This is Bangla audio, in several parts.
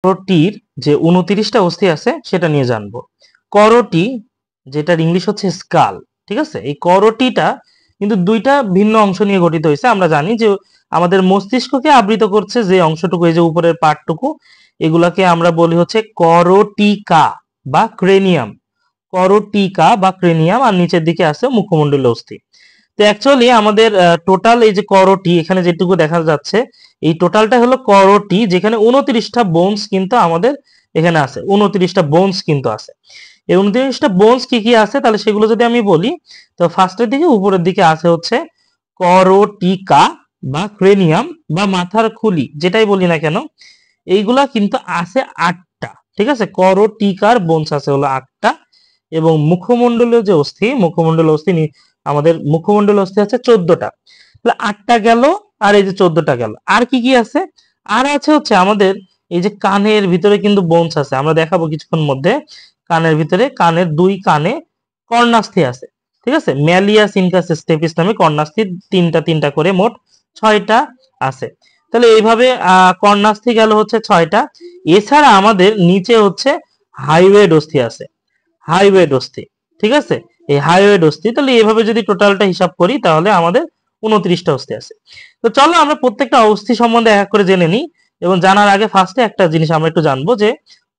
করোটির যে 29টা অস্থি আছে সেটা নিয়ে জানবো। করোটি, যেটার ইংলিশ হচ্ছে স্কাল, ঠিক আছে? এই করোটিটা কিন্তু দুইটা ভিন্ন অংশ নিয়ে গঠিত হয়েছে। আমরা জানি যে আমাদের মস্তিষ্ককে আবৃত করছে যে অংশটুকু, এই যে উপরের পার্টটুকু, এগুলাকে আমরা বলি হচ্ছে করোটিকা বা ক্রেনিয়াম। করোটিকা বা ক্রেনিয়াম, আর নিচের দিকে আছে মুখমণ্ডলীয় অস্থি। তো অ্যাকচুয়ালি আমাদের টোটাল এই যে করোটি এখানে যেটুকু দেখা যাচ্ছে, এই টোটালটা হলো করোটি, যেখানে 29টা বোনস কিন্তু আমাদের এখানে আছে। 29টা বোনস কিন্তু আছে। এই 29টা বোনস কি কি আছে তাহলে সেগুলো যদি আমি বলি, তো ফার্স্টের দিকে উপরের দিকে আছে হচ্ছে করোটিকা বা ক্রেনিয়াম বা মাথার খুলি, যেটাই বলি না কেন, এইগুলা কিন্তু আছে 8টা। ঠিক আছে, করোটিকার বোনস আছে হলো 8টা। এবং মুখমণ্ডলীয় যে অস্থি, মুখমণ্ডলীয় অস্থি আমাদের মুখমণ্ডলীয় অস্থি আছে 14টা। তাহলে 8টা গেল, আর এই যে 14টা গেল। আর কি কি আছে? আর আছে হচ্ছে আমাদের এই যে কানের ভিতরে কিন্তু বোনস আছে, আমরা দেখাবো কিছুক্ষণ মধ্যে। কানের ভিতরে, কানের দুই কানে কর্ণাস্থি আছে। ঠিক আছে, ম্যালিয়াস ইনকাস স্টেপিস নামে কর্ণাস্থি তিনটা তিনটা করে মোট 6টা আছে। তাহলে এইভাবে কর্ণাস্থি গেল হচ্ছে 6টা। এছাড়া আমাদের নিচে হচ্ছে হাইওয়েড অস্থি আছে, হাইওয়েড অস্থি। ঠিক আছে, এই হাইওয়েড অস্থি, তাহলে এইভাবে যদি টোটালটা হিসাব করি তাহলে আমাদের 29টা অস্থি আছে। তো চলো আমরা প্রত্যেকটা অস্থি সম্বন্ধে এক এক করে জেনে নিই। এবং জানার আগে ফার্স্টে একটা জিনিস আমরা একটু জানবো যে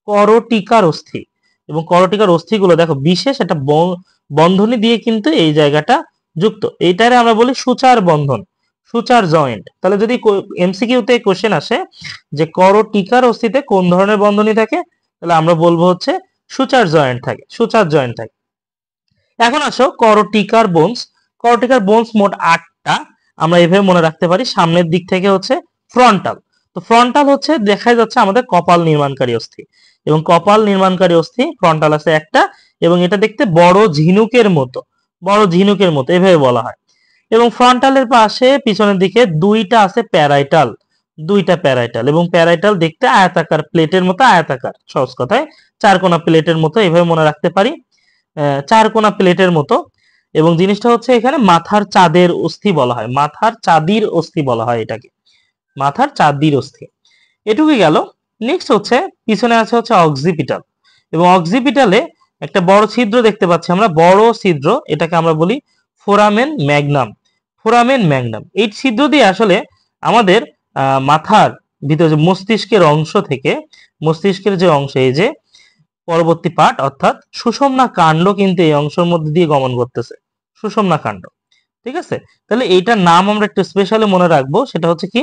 করটিকার অস্থি এবং করটিকার অস্থিগুলো দেখো বিশেষ একটা বন্ধনী দিয়ে কিন্তু এই জায়গাটা যুক্ত। এইটারে আমরা বলি সূচার বন্ধন, সূচার জয়েন্ট। তাহলে যদি এমসিকিউতে কোশ্চেন আসে যে করটিকার অস্থিতে কোন ধরনের বন্ধনী থাকে, তাহলে আমরা বলবো হচ্ছে সূচার জয়েন্ট থাকে, সূচার জয়েন্ট থাকে। এখন আসো করটিকার বোনস। করটিকার বোনস মোট 8টা। আমরা এভাবে মনে রাখতে পারি, সামনের দিক থেকে হচ্ছে ফ্রন্টাল। তো ফ্রন্টাল হচ্ছে দেখা যাচ্ছে আমাদের কপাল নির্মাণকারী অস্থি, এবং কপাল নির্মাণকারী অস্থি ফ্রন্টাল আছে একটা, এবং এটা দেখতে বড় ঝিনুকের মতো, বড় ঝিনুকের মতো এভাবে বলা হয়। এবং ফ্রন্টালের পাশে পিছনের দিকে দুইটা আছে প্যারাইটাল, দুইটা প্যারাইটাল, এবং প্যারাইটাল দেখতে আয়তাকার, প্লেটের মতো আয়তাকার, সহজ কথায় চারকোনা প্লেটের মতো এভাবে মনে রাখতে পারি, চারকোনা প্লেটের মতো। এবং জিনিসটা হচ্ছে এখানে মাথার চাঁদের অস্থি বলা হয়, মাথার চাঁদির অস্থি বলা হয় এটাকে, মাথার চাঁদির অস্থি। এটুকুই গেল। নেক্সট হচ্ছে পিছনে আছে হচ্ছে অক্সিপিটাল, এবং অক্সিপিটালে একটা বড় ছিদ্র দেখতে পাচ্ছি আমরা, বড় ছিদ্র, এটাকে আমরা বলি ফোরামেন ম্যাগনাম, ফোরামেন ম্যাগনাম। এই ছিদ্র দিয়ে আসলে আমাদের মাথার ভিতরে মস্তিষ্কের অংশ থেকে, মস্তিষ্কের যে অংশ, এই যে পরবর্তী পার্ট অর্থাৎ সুষুম্না কাণ্ড কিন্তু এই অংশের মধ্যে দিয়ে গমন করতেছে, সুষুম্না কাণ্ড। ঠিক আছে, তাহলে এইটার নাম আমরা একটু স্পেশালি মনে রাখবো, সেটা হচ্ছে কি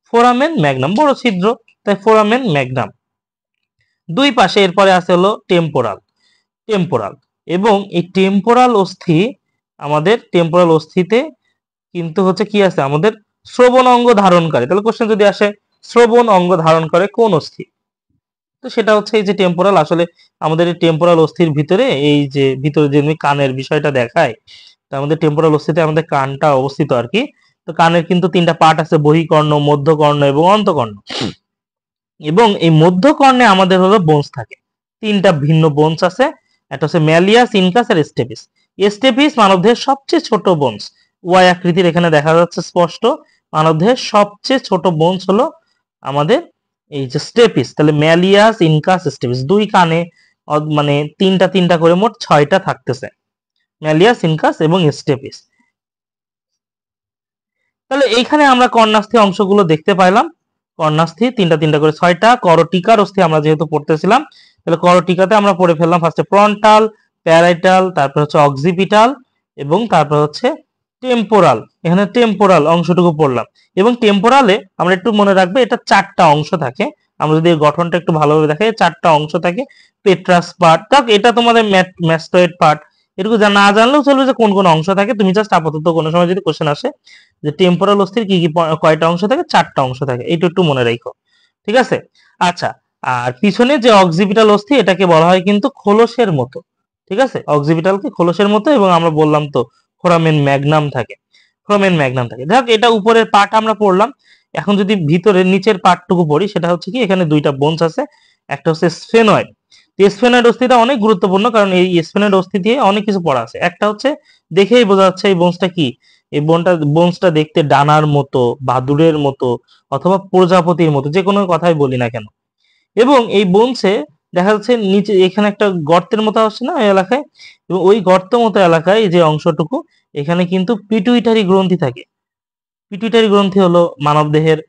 ফোরামেন ম্যাগনাম, বড় ছিদ্র, তাই ফোরামেন ম্যাগনাম। দুই পাশে এরপরে আছে হলো টেম্পোরাল, টেম্পোরাল। এবং এই টেম্পোরাল অস্থি, আমাদের টেম্পোরাল অস্থিতে কিন্তু হচ্ছে কি আছে, আমাদের শ্রবণ অঙ্গ ধারণকারী। তাহলে কোশ্চেন যদি আসে শ্রবণ অঙ্গ ধারণ করে কোন অস্থি, তো সেটা হচ্ছে এই যে টেম্পোরাল। আসলে আমাদের এই টেম্পোরাল অস্থির ভিতরে, এই যে ভিতরে যে কানের বিষয়টা দেখায়, তো আমাদের টেম্পোরাল অস্থিতে আমাদের কানটা অবস্থিত আর কি। তো কানের কিন্তু 3টা পার্ট আছে, বহিকর্ণ, মধ্যকর্ণ এবং অন্তকর্ণ। এবং এই মধ্যকর্ণে আমাদের হলো বোনস থাকে, 3টা ভিন্ন বোনস আছে। একটা হচ্ছে ম্যালিয়াস, ইনকাস আর স্টেপিস। স্টেপিস মানবদেহের সবচেয়ে ছোট বোনস, ওয়াই আকৃতির এখানে দেখা যাচ্ছে স্পষ্ট। মানবদেহের সবচেয়ে ছোট বোনস হলো আমাদের এই যে স্টেপিস। তাহলে ম্যালিয়াস, ইনকাস, স্টেপিস, দুই কানে মানে 3টা 3টা করে মোট 6টা থাকতেছে, ম্যালিয়াস, ইনকাস এবং স্টেপিস। তাহলে এইখানে আমরা কর্ণাস্থি অংশগুলো দেখতে পাইলাম। কর্ণাস্থি 3টা 3টা করে 6টা। করটিকার অস্থি আমরা যেহেতু পড়তেছিলাম, তাহলে করটিকাতে আমরা পড়ে ফেললাম ফার্স্টে ফ্রন্টাল, প্যারাইটাল, তারপর হচ্ছে অক্সিপিটাল, এবং তারপর হচ্ছে টেম্পোরাল। এখানে টেম্পোরাল অংশটুকু পড়লাম। এবং টেম্পোরালে আমরা একটু মনে রাখবো এটা 4টা অংশ থাকে। আমরা যদি এর গঠনটা একটু ভালোভাবে দেখাই, 4টা অংশ থাকে। পেট্রাস পার্ট, তাক এটা তোমাদের ম্যাস্টয়েড পার্ট, এটুকু না জানলেও চলবে যে কোন কোন অংশ থাকে। তুমি জাস্ট আপাতত কোনো সময় যদি কোশ্চেন আসে যে টেম্পোরাল অস্থির কি কি কয়টা অংশ থাকে, 4টা অংশ থাকে, এইটা একটু মনে রাখো। ঠিক আছে, আচ্ছা। আর পিছনে যে অক্সিপিটাল অস্থি, এটাকে বলা হয় কিন্তু খোলসের মতো। ঠিক আছে, অক্সিপিটালকে খোলসের মতো, এবং আমরা বললাম তো ফোরামেন ম্যাগনাম থাকে, ফোরামেন ম্যাগনাম থাকে। দেখ এটা উপরের পার্ট আমরা পড়লাম। এখন যদি ভিতরের নিচের পার্টটুকু পড়ি, সেটা হচ্ছে কি এখানে দুইটা বোনস আছে। একটা হচ্ছে স্ফেনয়েড। স্ফেনয়েড অস্থিটা অনেক গুরুত্বপূর্ণ, কারণ এই স্ফেনয়েড অস্থি দিয়ে অনেক কিছু পড়া আছে। একটা হচ্ছে দেখেই বোঝা যাচ্ছে এই বোনসটা কি, এই বোনসটা দেখতে ডানার মতো, বাদুড়ের মতো, অথবা প্রজাপতির মতো, যে কোনো কথাই বলি না কেন। এবং এই বোনসে দেখা যাচ্ছে নিচে এখানে একটা গর্তের মতো আসছে না এই এলাকায়, এবং ওই গর্ত মতো এলাকায় যে অংশটুকু এখানে কিন্তু পিটুইটারি গ্রন্থি থাকে। পিটুইটারি গ্রন্থি হলো মানবদেহের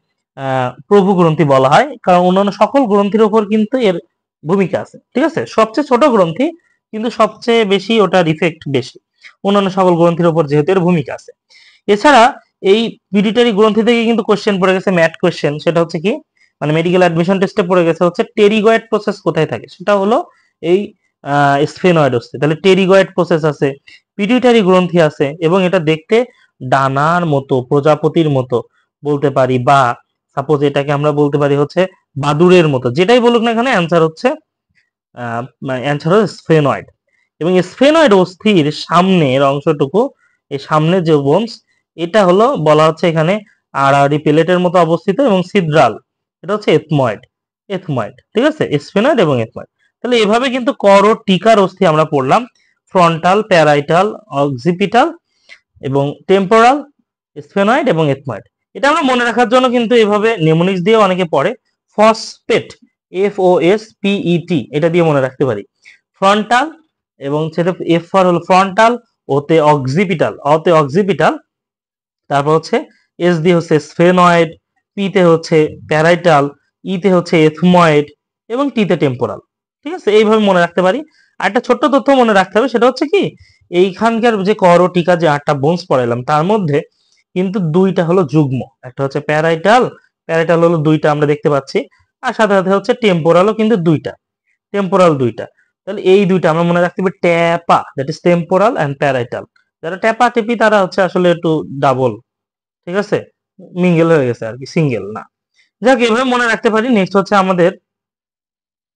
প্রভু গ্রন্থি বলা হয়, কারণ অন্যান্য সকল গ্রন্থির উপর কিন্তু এর ভূমিকা আছে। ঠিক আছে, সবচেয়ে ছোট গ্রন্থি কিন্তু সবচেয়ে বেশি ওটার ইফেক্ট বেশি, অন্যান্য সকল গ্রন্থির উপর যেহেতু এর ভূমিকা আছে। এছাড়া এই পিটুইটারি গ্রন্থি থেকে কিন্তু কোশ্চেন পড়ে গেছে, ম্যাট কোশ্চেন, সেটা হচ্ছে কি মানে মেডিকেল অ্যাডমিশন টেস্টে পড়ে গেছে হচ্ছে টেরিগয়েড প্রসেস কোথায় থাকে, সেটা হলো এই স্ফেনয়েড অস্থি। তাহলে টেরিগয়েড প্রসেস আছে, পিটুইটারি গ্রন্থি আছে, এবং এটা দেখতে ডানার মতো, প্রজাপতির মতো বলতে পারি, বা সাপোজ এটাকে আমরা বলতে পারি হচ্ছে বাদুড়ের মতো, যেটাই বলুক না এখানে অ্যান্সার হচ্ছে স্ফেনয়েড। এবং স্ফেনয়েড অস্থির সামনের অংশটুকু, এই সামনের যে বোনস, এটা হলো বলা হচ্ছে এখানে আড়াআড়ি প্লেটের মতো অবস্থিত, এবং সিদ্রাল, এটা হচ্ছে এথময়েড। এথময়েড, ঠিক আছে, স্ফেনয়েড এবং এথময়েড। তাহলে এভাবে কিন্তু করোটিকার অস্থি আমরা পড়লাম, ফ্রন্টাল, প্যারাইটাল, অক্সিপিটাল এবং টেম্পোরাল, স্ফেনয়েড এবং এথময়েড। এটা আমরা মনে রাখার জন্য কিন্তু এভাবে নেমোনিক্স দিয়ে অনেকে পড়ে, ফসফেট, FOSPET, এটা দিয়ে মনে রাখতে পারি। ফ্রন্টাল, এবং সেটা এফ ফর হলো ফ্রন্টাল, ওতে অক্সিপিটাল, অতে অক্সিপিটাল, তারপর হচ্ছে এস দিয়ে হচ্ছে স্ফেনয়েড, পিতে হচ্ছে প্যারাইটাল, ইতে হচ্ছে এথময়েড, এবং টিতে টেম্পোরাল। ঠিক আছে, এইভাবে মনে রাখতে পারি। আর একটা ছোট্ট তথ্য মনে রাখতে হবে, সেটা হচ্ছে কি এইখানকার যে করোটিকা যে 8টা বোনস পড়াইলাম তার মধ্যে কিন্তু 2টা হলো যুগ্ম, একটা হচ্ছে প্যারাইটাল, প্যারাইটাল হলো 2টা আমরা দেখতে পাচ্ছি, আর সাথে সাথে হচ্ছে টেম্পোরালও কিন্তু 2টা, টেম্পোরাল 2টা। তাহলে এই 2টা আমরা মনে রাখতে হবে ট্যাপা, that is temporal and parietal. যারা ট্যাপা টেপি তারা হচ্ছে আসলে একটু ডাবল, ঠিক আছে, মিঙ্গেল হয়ে গেছে আর কি, সিঙ্গেল না। যাক, এভাবে মনে রাখতে পারি। নেক্সট হচ্ছে আমাদের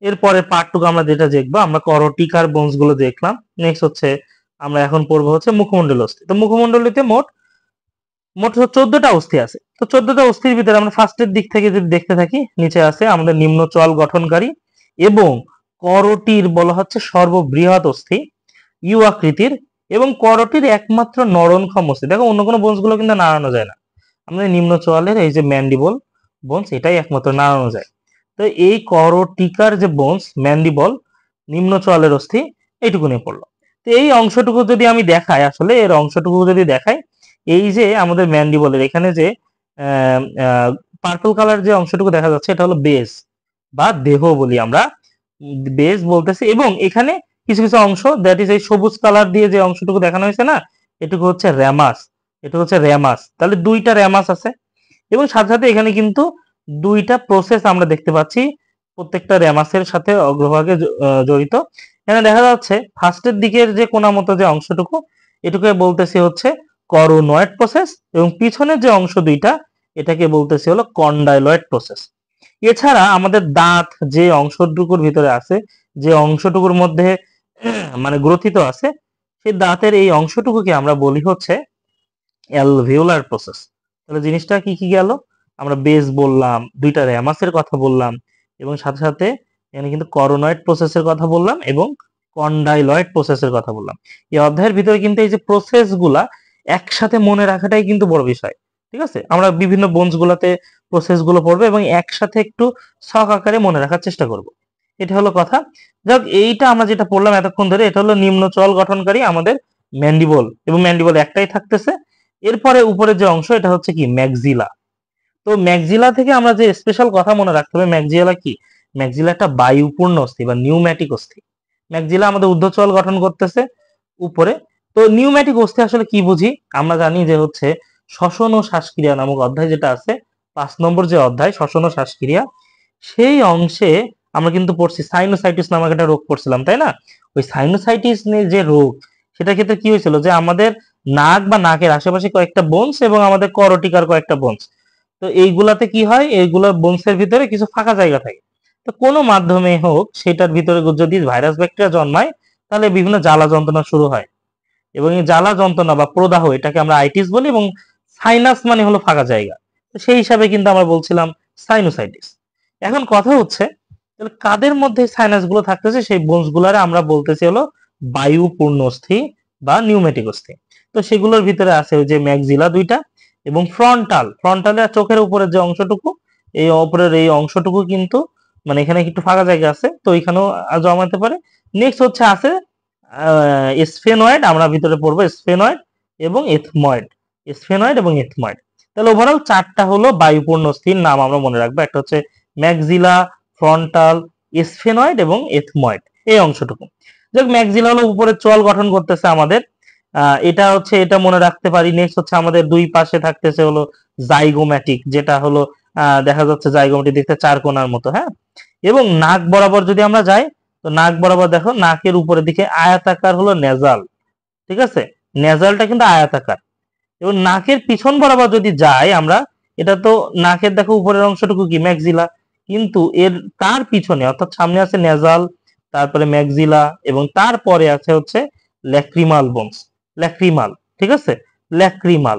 এরপরে পার্টটুকু আমরা যেটা দেখবো, আমরা করোটিকার বোনস গুলো দেখলাম। নেক্সট হচ্ছে আমরা এখন পড়বো হচ্ছে মুখমণ্ডল অস্থি। তো মুখমণ্ডলীতে মোট মোট 14টা অস্থি আছে। তো 14টা অস্থির ভিতরে আমরা ফার্স্টের দিক থেকে যদি দেখতে থাকি, নিচে আছে আমাদের নিম্ন চোয়াল গঠনকারী এবং করোটির বলা হচ্ছে সর্ববৃহৎ অস্থি, ইউ আকৃতির, এবং করোটির একমাত্র নরনক্ষম অস্থি। দেখো অন্য কোনো বোনস গুলো কিন্তু নাড়ানো যায় না, আমাদের নিম্ন চোয়ালের এই যে ম্যান্ডিবল বোনস, এটাই একমাত্র নাড়ানো যায়। তো এই করোটিকার যে বোনস, ম্যান্ডিবল, নিম্ন চোয়ালের অস্থি, এইটুকু নিয়ে পড়লো। তো এই অংশটুকু যদি আমি দেখাই, আসলে এর অংশটুকু যদি দেখাই, এই যে আমাদের ম্যান্ডিবলের এখানে যে পার্পল কালার যে অংশটুকু দেখা যাচ্ছে, এটা হলো বেস বা দেহ বলি আমরা, বেস বলতেছি। এবং এখানে কিছু কিছু অংশ, দ্যাট ইজ এই সবুজ কালার দিয়ে যে অংশটুকু দেখানো হয়েছে না, এটুকু হচ্ছে র্যামাস, এটা হচ্ছে র্যামাস। তাহলে 2টা র্যামাস আছে, এবং সাথে সাথে এখানে কিন্তু 2টা প্রসেস আমরা দেখতে পাচ্ছি, প্রত্যেকটা র্যামাসের সাথে অগ্রভাগে জড়িত। এখানে দেখা যাচ্ছে ফার্স্টের দিকের যে কোনা মতো যে অংশটুকু, এটুকে বলতেছি হচ্ছে করোনয়েড প্রসেস, এবং পিছনের যে অংশ 2টা, এটাকে বলতেছি হলো কন্ডাইলয়েড প্রসেস। এছাড়া আমাদের দাঁত যে অংশটুকুর ভিতরে আছে, যে অংশটুকুর মধ্যে মানে গ্রথিত আছে, সেই দাঁতের এই অংশটুকুকে আমরা বলি হচ্ছে অ্যালভিওলার প্রসেস। তাহলে জিনিসটা কি কি গেল, আমরা বেস বললাম, 2টা র্যামাসের কথা বললাম, এবং সাথে সাথে এখানে কিন্তু করোনয়েড প্রসেসের কথা বললাম, এবং কন্ডাইলয়েড প্রসেসের কথা বললাম। এই অধ্যায়ের ভিতরে কিন্তু এই যে প্রসেস গুলা একসাথে মনে রাখাটাই কিন্তু বড় বিষয়। ঠিক আছে, আমরা বিভিন্ন বোনস গুলাতে প্রসেস গুলো পড়বো এবং একসাথে একটু ছক আকারে মনে রাখার চেষ্টা করব। এটা হলো কথা। যাক, এইটা আমরা যেটা পড়লাম এতক্ষণ ধরে, এটা হলো নিম্ন চল গঠনকারী আমাদের ম্যান্ডিবল, এবং ম্যান্ডিবল একটাই থাকতেছে। এরপরে উপরে যে অংশ, এটা হচ্ছে কি ম্যাক্সিলা। তো ম্যাক্সিলা থেকে আমরা যে স্পেশাল কথা মনে রাখতে হবে, ম্যাক্সিলা কি, ম্যাক্সিলা একটা বায়ুপূর্ণ অস্থি বা নিউম্যাটিক অস্থি। ম্যাক্সিলা আমাদের ঊর্ধ্বচল গঠন করতেছে উপরে। তো নিউম্যাটিক অস্থি আসলে কি বুঝি, আমরা জানি যে হচ্ছে শ্বসন ও শ্বাসক্রিয়া নামক অধ্যায় যেটা আছে, 5 নম্বর যে অধ্যায় শ্বসন ও শ্বাসক্রিয়া, সেই অংশে আমরা কিন্তু পড়ছি সাইনোসাইটিস নামক একটা রোগ পড়ছিলাম, তাই না? ওই সাইনোসাইটিস যে রোগ, সেটার ক্ষেত্রে কি হয়েছিল যে আমাদের নাক বা নাকের আশেপাশে কয়েকটা বোনস এবং আমাদের করোটিকার কয়েকটা বোনস, তো এইগুলাতে কি হয়, এইগুলা বোনসের ভিতরে কিছু ফাঁকা জায়গা থাকে। তো কোনো মাধ্যমে হোক সেটার ভিতরে যদি ভাইরাস ব্যাকটেরিয়া জন্মায়, তাহলে বিভিন্ন জ্বালা যন্ত্রণা শুরু হয়, এবং এই জ্বালা যন্ত্রণা বা প্রদাহ, এটাকে আমরা আইটিস বলি, এবং সাইনাস মানে হলো ফাঁকা জায়গা। তো সেই হিসাবে কিন্তু আমরা বলছিলাম সাইনোসাইটিস। এখন কথা হচ্ছে, তাহলে কাদের মধ্যে সাইনাস গুলো থাকতেছে, সেই বোনস গুলারে আমরা বলতেছি হলো বায়ুপূর্ণ অস্থি বা নিউমেটিক অস্থি। তো সেগুলোর ভিতরে আছে ওই যে ম্যাক্সিলা 2টা, এবং ফ্রন্টালে চোখের উপরের যে অংশটুকু, এই উপরের এই অংশটুকু কিন্তু মানে এখানে একটু ফাঁকা জায়গা আছে, তো এখানেও জমাতে পারে। নেক্সট হচ্ছে আছে স্ফেনয়েড, আমরা ভিতরে পড়বো স্ফেনয়েড এবং এথময়েড, স্ফেনয়েড এবং এথময়েড। তাহলে ওভারঅল চারটা হলো বায়ুপূর্ণ অস্থির নাম আমরা মনে রাখবো। একটা হচ্ছে ম্যাক্সিলা, ফ্রন্টাল, স্ফেনয়েড এবং এথময়েড, এই অংশটুকু। যাক, ম্যাক্সিলা হলো উপরে চোয়াল গঠন করতেছে আমাদের, এটা হচ্ছে, এটা মনে রাখতে পারি। নেক্সট হচ্ছে আমাদের দুই পাশে থাকতেছে হলো জাইগোম্যাটিক, যেটা হলো দেখা যাচ্ছে জাইগোম্যাটিক দেখতে চার কোণার মতো, হ্যাঁ। এবং নাক বরাবর যদি আমরা যাই, তো নাক বরাবর দেখো নাকের উপরের দিকে আয়াতাকার হলো নেজাল, ঠিক আছে, নেজালটা কিন্তু আয়াতাকার। এবং নাকের পিছন বরাবর যদি যাই আমরা, এটা তো নাকের দেখো উপরের অংশটুকু কি ম্যাক্সিলা, কিন্তু এর তার পিছনে অর্থাৎ সামনে আছে নেজাল, তারপরে ম্যাক্সিলা, এবং তারপরে আছে হচ্ছে ল্যাক্রিমাল বোনস, ল্যাক্রিমাল, ঠিক আছে, ল্যাক্রিমাল।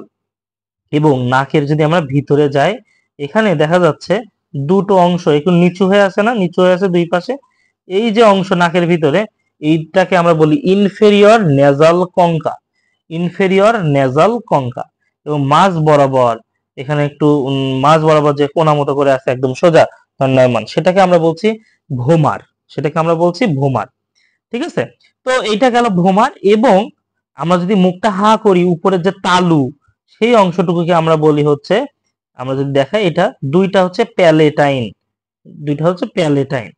এবং নাকের যদি আমরা ভিতরে যাই, এখানে দেখা যাচ্ছে দুটো অংশ একটু নিচু হয়ে আছে, না নিচু হয়ে আছে দুই পাশে, এই যে অংশ নাকের ভিতরে, এইটাকে আমরা বলি inferior nasal concha, inferior nasal concha. এবং মাঝ বরাবর এখানে একটু মাঝ বরাবর যে কোনা মতো করে আছে একদম সোজা দণ্ডায়মান, সেটাকে আমরা বলছি ভোমার, সেটাকে আমরা বলছি ভোমার, ঠিক আছে। তো এইটা গেল ভোমার। এবং আমরা যদি মুখটা হা করি, উপরের যে তালু, সেই অংশটুকুকে আমরা বলি হচ্ছে, আমরা যদি দেখাই, এটা দুইটা হচ্ছে প্যালেটাইন, দুইটা হচ্ছে প্যালেটাইন।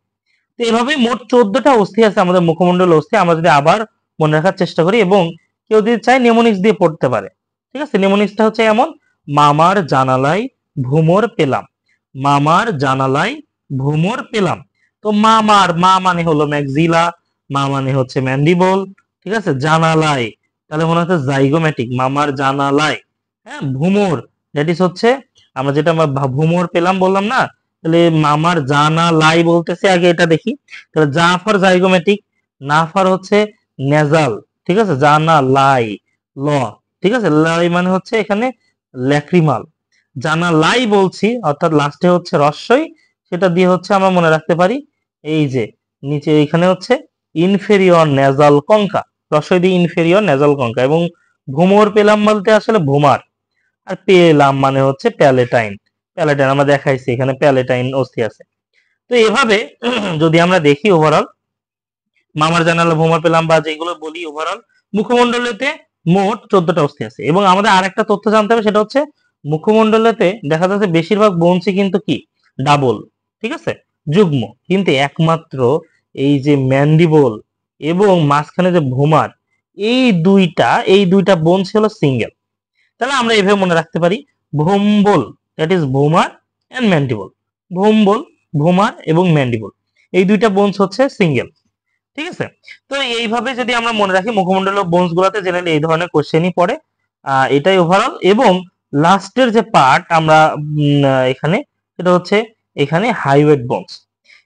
তো এভাবে মোট 14টা অস্থি আছে আমাদের মুখমণ্ডল অস্থি, আমরা যদি আবার মনে রাখার চেষ্টা করি, এবং কেউ যদি চায় নেমোনিক্স দিয়ে পড়তে পারে, ঠিক আছে। নেমোনিক্সটা হচ্ছে এমন: মামার জানালায় ভ্রমর পেলাম, মামার জানালায় ভ্রমর পেলাম। তো মামার, মা মানে হলো ম্যাক্সিলা, মা মানে হচ্ছে ম্যান্ডিবল, ঠিক আছে। জানালায়, তাহলে মনে হচ্ছে জাইগোম্যাটিক, মামার জানালায়, হ্যাঁ। ভ্রমর, দ্যাট ইজ হচ্ছে আমরা যেটা ভ্রমর পেলাম বললাম না, তাহলে মামার জানালাই বলতেছে আগে, এটা দেখি। তাহলে জা ফর জাইগোম্যাটিক, না ফর হচ্ছে নেজাল, ঠিক আছে, জানালাই, ল, ঠিক আছে। লাই মানে হচ্ছে এখানে ল্যাক্রিমাল, জানালাই বলছি, অর্থাৎ লাস্টে হচ্ছে রস্বই, সেটা দিয়ে হচ্ছে আমরা মনে রাখতে পারি এই যে নিচে এখানে হচ্ছে ইনফেরিয়র নেজাল কঙ্কা, রস্বই দিয়ে ইনফেরিয়র নেজাল কঙ্কা। এবং ভ্রমর পেলাম বলতে আসলে ভোমার, আর পেলাম মানে হচ্ছে প্যালেটাইন, প্যালেটাইন আমরা দেখাইছি এখানে প্যালেটাইন অস্থি আছে। তো এভাবে যদি আমরা দেখি ওভারঅল মামার জানালা, ভ্রমর পেলাম, বা যেগুলো বলি, ওভারঅল মুখমণ্ডলেতে মোট 14টা অস্থি আছে। এবং আমাদের আরেকটা তথ্য জানতে হবে, সেটা হচ্ছে মুখমণ্ডলেতে দেখা যাচ্ছে বেশিরভাগ বোনসই কিন্তু কি ডাবল, ঠিক আছে, যুগ্ম। কিন্তু একমাত্র এই যে ম্যান্ডিবল এবং মাঝখানে যে ভোমার, এই দুইটা বোনস হলো সিঙ্গেল। তাহলে আমরা এভাবে মনে রাখতে পারি: ভোম্বল, that is vomer and mandible, ভোম্বল, ভোমার এবং ম্যান্ডিবল, এই দুইটা বোনস হচ্ছে সিঙ্গেল, ঠিক আছে। তো এইভাবে যদি আমরা মনে রাখি, মুখমণ্ডলীয় বোনস গুলাতে জেনারেলি এই ধরনের কোশ্চেনই পড়ে। এটাই ওভারঅল। এবং লাস্টের যে পার্ট আমরা এখানে, সেটা হচ্ছে এখানে হাইওয়েট বোনস।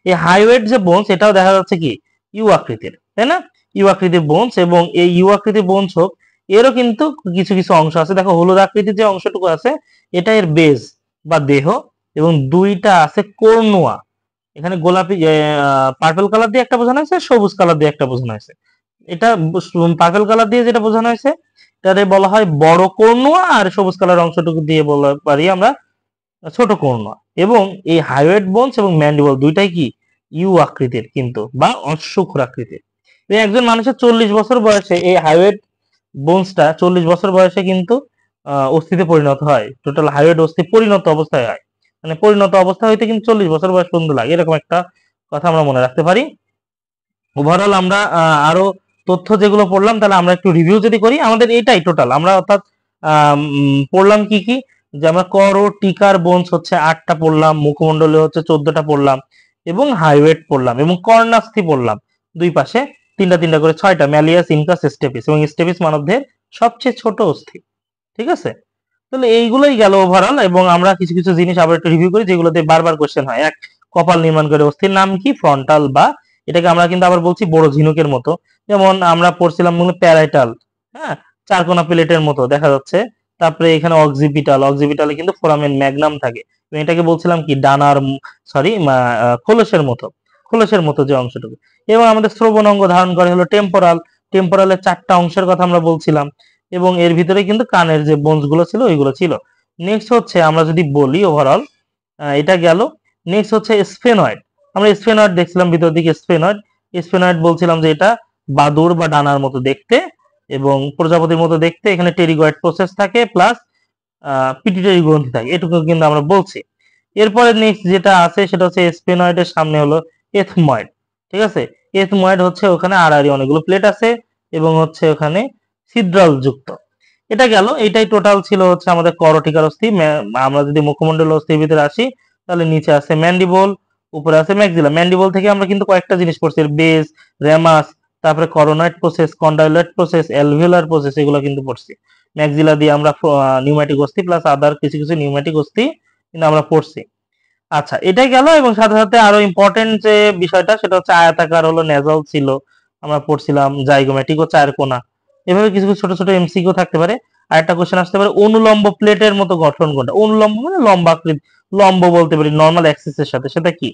এই হাইওয়েট যে বোনস, এটাও দেখা যাচ্ছে কি ইউ আকৃতির, তাই না, ইউ আকৃতির বোনস। এবং এই ইউ আকৃতির বোনস হোক, এরও কিন্তু কিছু কিছু অংশ আছে, দেখো হলুদ আকৃতির যে অংশটুকু আছে, এটা এর বেজ বা দেহ। এবং দুইটা আছে কর্নুয়া, এখানে গোলাপি পার্পল কালার দিয়ে একটা বোঝানো হয়েছে, সবুজ কালার দিয়ে একটা বোঝানো হয়েছে। এটা পার্পল কালার দিয়ে যেটা বোঝানো হয়েছে, এটাকে বলা হয় বড় কর্নুয়া, আর সবুজ কালার অংশটুকু দিয়ে বলা পারি আমরা ছোট কর্নুয়া। এবং এই হাইওয়েট বোনস এবং ম্যান্ডিবল দুইটাই কি ইউ আকৃতির কিন্তু, বা অশ্বক্ষুর আকৃতির। একজন মানুষের 40 বছর বয়সে এই হাইওয়েট বোনসটা 40 বছর বয়সে কিন্তু অস্থিতে পরিণত হয়, টোটাল হাইওয়েট অস্থি পরিণত অবস্থায় হয়, মানে পরিণত অবস্থা হইতে কিন্তু 40 বছর বয়স পর্যন্ত লাগে, এরকম একটা কথা আমরা মনে রাখতে পারি। ওভারঅল আমরা আরো তথ্য যেগুলো পড়লাম, তাহলে আমরা একটু রিভিউ যদি করি, আমাদের এটাই টোটাল আমরা অর্থাৎ পড়লাম কি কি, যে আমরা কর ও টিকার বোনস হচ্ছে 8টা পড়লাম, মুখমণ্ডলে হচ্ছে 14টা পড়লাম, এবং হাইওয়েট পড়লাম, এবং কর্ণাস্থি পড়লাম দুই পাশে তিনটা তিনটা করে 6টা, ম্যালিয়াস, ইনকাস, স্টেপিস। এবং স্টেপিস মানবদের সবচেয়ে ছোট অস্থি, ঠিক আছে। তাহলে এইগুলোই গেল ওভারঅল। এবং আমরা কিছু কিছু জিনিস আবার একটু রিভিউ করি যেগুলোতে বারবার কোশ্চেন হয়। এক, কপাল নির্মাণ করে অস্থির নাম কি, ফ্রন্টাল, বা এটাকে আমরা কিন্তু আবার বলছি বড় ঝিনুকের মতো, যেমন আমরা পড়ছিলাম প্যারাইটাল, হ্যাঁ, চারকোনা প্লেটের মতো দেখা যাচ্ছে। তারপরে এখানে অক্সিপিটাল, অক্সিপিটালে কিন্তু ফোরামেন ম্যাগনাম থাকে, এটাকে বলছিলাম কি ডানার, সরি, খোলসের মতো, খোলসের মতো যে অংশটুকু। এবং আমাদের শ্রবণ অঙ্গ ধারণ করে হলো টেম্পোরাল, টেম্পোরালের 4টা অংশের কথা আমরা বলছিলাম। এবং এর ভিতরে কিন্তু কানের যে বোনস গুলো ছিল ওইগুলো ছিল। নেক্সট হচ্ছে আমরা যদি বলি ওভারঅল, এটা গেল। নেক্সট হচ্ছে স্ফেনয়েড, আমরা স্ফেনয়েড দেখছিলাম ভিতর দিকে স্ফেনয়েড। স্ফেনয়েড বলছিলাম যে এটা বাদুড় বা ডানার মতো দেখতে এবং প্রজাপতির মতো দেখতে, এখানে টেরিগয়েড প্রসেস থাকে প্লাস পিটুইটারি গ্রন্থি থাকে, এটুকু কিন্তু আমরা বলছি। এরপরে নেক্সট যেটা আছে সেটা হচ্ছে স্ফেনয়েডের সামনে হলো এথময়েড। ঠিক আছে, এথময়েড হচ্ছে ওখানে আড়াআড়ি অনেকগুলো প্লেট আছে এবং হচ্ছে ওখানে ছিদ্রাল যুক্ত। এটা গেল, এটাই টোটাল ছিল হচ্ছে আমাদের করটিকার অস্থি। আমরা যদি মুখমণ্ডল অস্থির ভিতরে আসি তাহলে নিচে আছে ম্যান্ডিবল, উপরে আছে ম্যাক্সিলা। ম্যান্ডিবল থেকে আমরা কিন্তু কয়েকটা জিনিস পড়ছি, বেস, রেমাস, তারপরে coronoid process, condyloid process, alveolar process, এগুলো কিন্তু পড়ছি। ম্যাক্সিলা দিয়ে আমরা নিউম্যাটিক অস্থি প্লাস আদার কিছু কিছু নিউম্যাটিক অস্থি কিন্তু আমরা পড়ছি। আচ্ছা, এটাই গেল এবং সাথে সাথে আরো ইম্পর্টেন্ট যে বিষয়টা সেটা হচ্ছে আয়তাকার হলো নেজাল ছিল, আমরা পড়ছিলাম জাইগোম্যাটিক ও চার কোনা। এভাবে কিছু কিছু ছোট ছোট এমসিকিউ থাকতে পারে। আরেকটা কোশ্চেন আসতে পারে অনুলম্ব প্লেটের মতো গঠন কোনটা। অনুলম্ব মানে লম্বা আকৃতি, লম্ব বলতে পারি নর্মাল অ্যাক্সিসের সাথে, সেটা কি?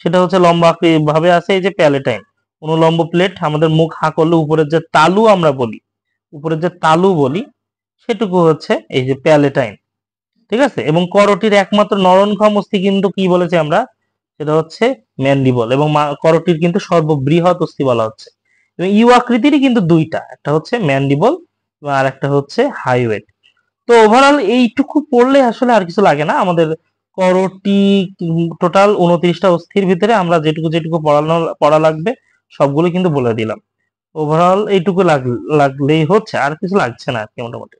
সেটা হচ্ছে লম্বা আকৃতি ভাবে আছে এই যে প্যালেটাইন। অনুলম্ব প্লেট আমাদের মুখ হা করলে উপরের যে তালু আমরা বলি, উপরের যে তালু বলি সেটুকু হচ্ছে এই যে প্যালেটাইন। ঠিক আছে, এবং করটির একমাত্র নরনক্ষম অস্থি কিন্তু কি বলেছি আমরা, সেটা হচ্ছে ম্যান্ডিবল, এবং করটির কিন্তু সর্ববৃহৎ অস্থি বলা হচ্ছে। এবং ইউ আকৃতিরই কিন্তু দুইটা, একটা হচ্ছে ম্যান্ডিবল আর একটা হচ্ছে হাইওয়েট। তো ওভারঅল এইটুকু পড়লে আসলে আর কিছু লাগে না আমাদের। করটি টোটাল 29টা অস্থির ভিতরে আমরা যেটুকু যেটুকু পড়া লাগবে সবগুলো কিন্তু বলে দিলাম। ওভারঅল এইটুকু লাগলেই হচ্ছে, আর কিছু লাগছে না আর কি মোটামুটি।